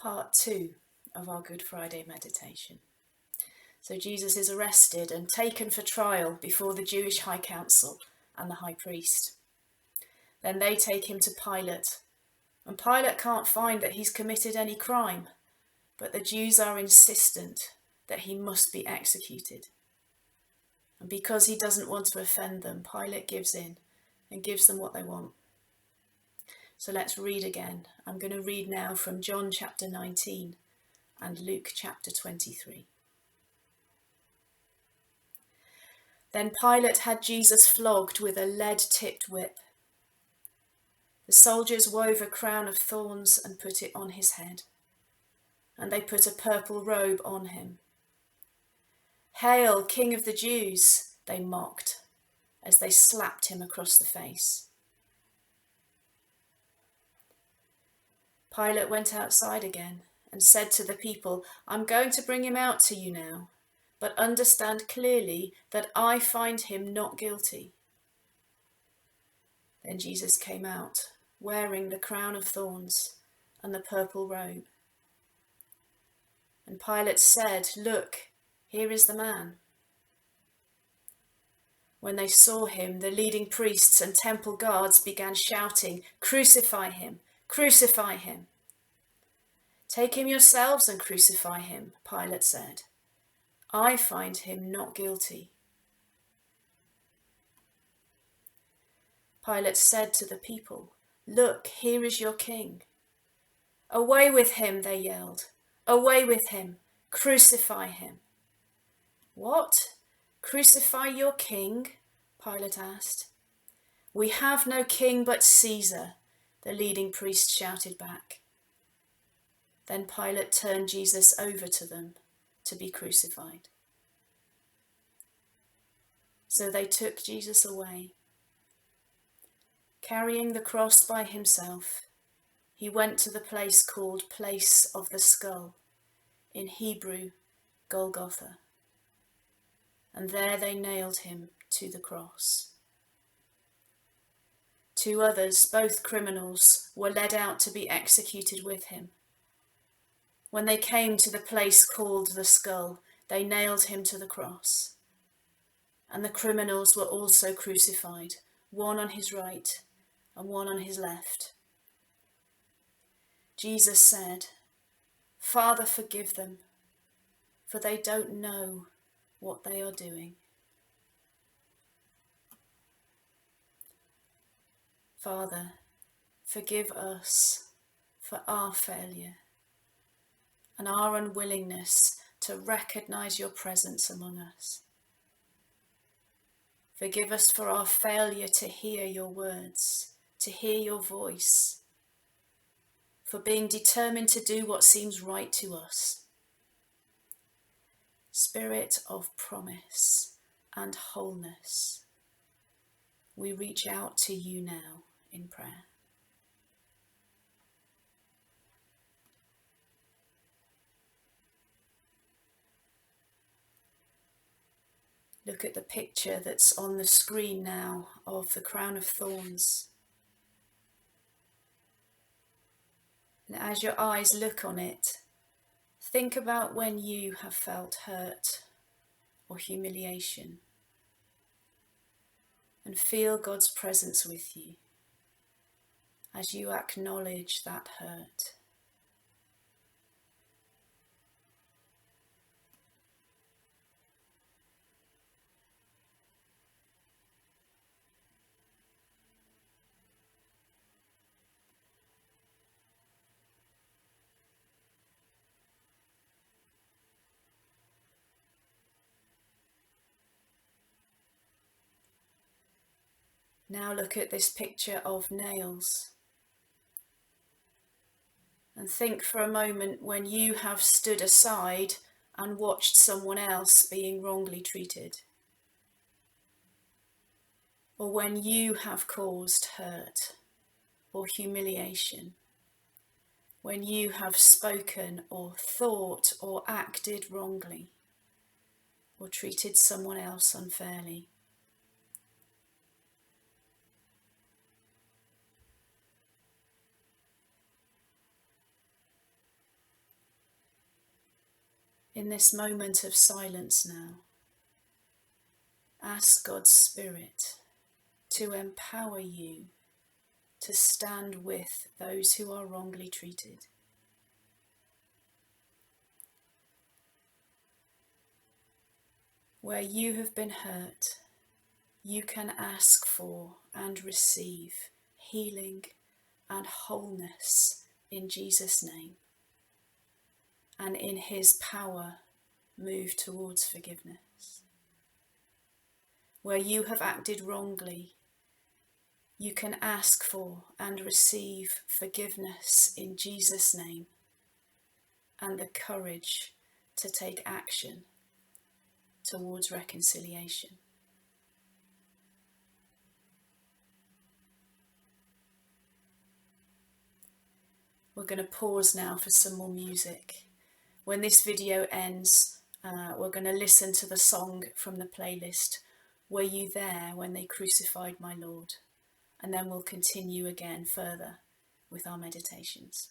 part 2 of our Good Friday meditation. So Jesus is arrested and taken for trial before the Jewish High Council and the High Priest. Then they take him to Pilate, and Pilate can't find that he's committed any crime, but the Jews are insistent that he must be executed. And because he doesn't want to offend them, Pilate gives in and gives them what they want. So let's read again. I'm going to read now from John chapter 19 and Luke chapter 23. Then Pilate had Jesus flogged with a lead-tipped whip. The soldiers wove a crown of thorns and put it on his head, and they put a purple robe on him. "Hail, King of the Jews," they mocked as they slapped him across the face. Pilate went outside again and said to the people, "I'm going to bring him out to you now, but understand clearly that I find him not guilty." Then Jesus came out, wearing the crown of thorns and the purple robe. And Pilate said, "Look, here is the man." When they saw him, the leading priests and temple guards began shouting, "Crucify him! Crucify him!" "Take him yourselves and crucify him," Pilate said. "I find him not guilty." Pilate said to the people, "Look, here is your king." "Away with him," they yelled. "Away with him! Crucify him!" "What? Crucify your king?" Pilate asked. "We have no king but Caesar," the leading priest shouted back. Then Pilate turned Jesus over to them to be crucified. So they took Jesus away. Carrying the cross by himself, he went to the place called Place of the Skull, in Hebrew, Golgotha. And there they nailed him to the cross. 2 others, both criminals, were led out to be executed with him. When they came to the place called the Skull, they nailed him to the cross. And the criminals were also crucified, one on his right and one on his left. Jesus said, "Father, forgive them, for they don't know what they are doing." Father, forgive us for our failure and our unwillingness to recognize your presence among us. Forgive us for our failure to hear your words, to hear your voice, for being determined to do what seems right to us. Spirit of promise and wholeness, we reach out to you now in prayer. Look at the picture that's on the screen now of the crown of thorns. And as your eyes look on it, think about when you have felt hurt or humiliation, and feel God's presence with you as you acknowledge that hurt. Now look at this picture of nails and think for a moment when you have stood aside and watched someone else being wrongly treated, or when you have caused hurt or humiliation, when you have spoken or thought or acted wrongly or treated someone else unfairly. In this moment of silence now, ask God's Spirit to empower you to stand with those who are wrongly treated. Where you have been hurt, you can ask for and receive healing and wholeness in Jesus' name, and in his power move towards forgiveness. Where you have acted wrongly, you can ask for and receive forgiveness in Jesus' name, and the courage to take action towards reconciliation. We're going to pause now for some more music. When this video ends, we're going to listen to the song from the playlist, Were You There When They Crucified My Lord? And then we'll continue again further with our meditations.